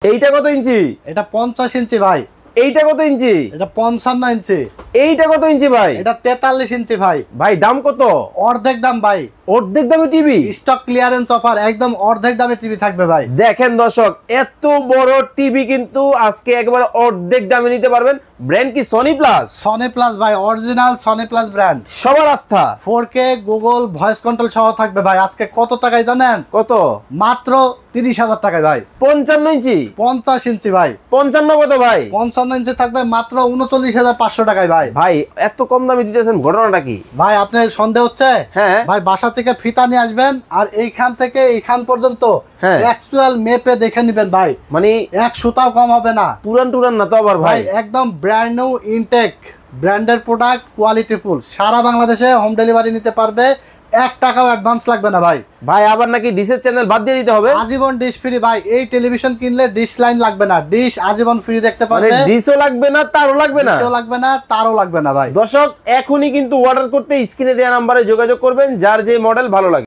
এইটা কত ইঞ্চি? এটা 50 ইঞ্চি ভাই। এইটা কত ইঞ্চি? এটা 55 ইঞ্চি। এইটা কত ইঞ্চি ভাই? এটা 43 ইঞ্চি ভাই। ভাই দাম কত? অর্ধেক দাম ভাই। অর্ধেক দামে টিভি? স্টক ক্লিয়ারেন্স অফার, একদম অর্ধেক দামে টিভি থাকবে ভাই। দেখেন দর্শক, এত বড় টিভি কিন্তু আজকে একবার অর্ধেক দামে নিতে পারবেন। ব্র্যান্ড কি? Sony plus. সনি প্লাস ভাই, অরিজিনাল সনি প্লাস ব্র্যান্ড, সবার আস্থা। 4K গুগল ভয়েস কন্ট্রোল সহ থাকবে ভাই। আজকে কত টাকায় জানেন? কত? মাত্র 30,000 টাকায় ভাই। 55 ইঞ্চি? 50 ইঞ্চি ভাই। 55 কত ভাই? 55 ইঞ্চি থাকবে মাত্র 39,500 টাকায় ভাই। ভাই এত কম দামে দিতেছেন, ঘটনাটা কি? ভাই আপনার সন্দেহ হচ্ছে? হ্যাঁ ভাই বাসা থেকে ফিতা নিয়ে আসবেন, আর এইখান থেকে এইখান পর্যন্ত হ্যাঁ অ্যাকচুয়াল মেপে দেখে নেবেন ভাই। মানে এক সুতাও কম হবে না। পুরান টুরান না তো আবার ভাই ভাই? একদম ব্র্যান্ড নিউ ইনটেক ব্র্যান্ডের প্রোডাক্ট, কোয়ালিটি ফুল। সারা বাংলাদেশে হোম ডেলিভারি নিতে পারবে, 1 টাকাও অ্যাডভান্স লাগবে না ভাই। ভাই আবার নাকি ডিশের চ্যানেল বাদ দিয়ে দিতে হবে? আজীবন ডিশ ফ্রি ভাই। এই টেলিভিশন কিনলে ডিশ লাইন লাগবে না, ডিশ আজীবন ফ্রি দেখতে মানে পারবে। ডিশও লাগবে না, তারও লাগবে না? ডিশও লাগবে না, তারও লাগবে না ভাই। দর্শক এখনই কিন্তু অর্ডার করতে স্ক্রিনে দেওয়া নাম্বারে যোগাযোগ করবেন, যার যে মডেল ভালো লাগে।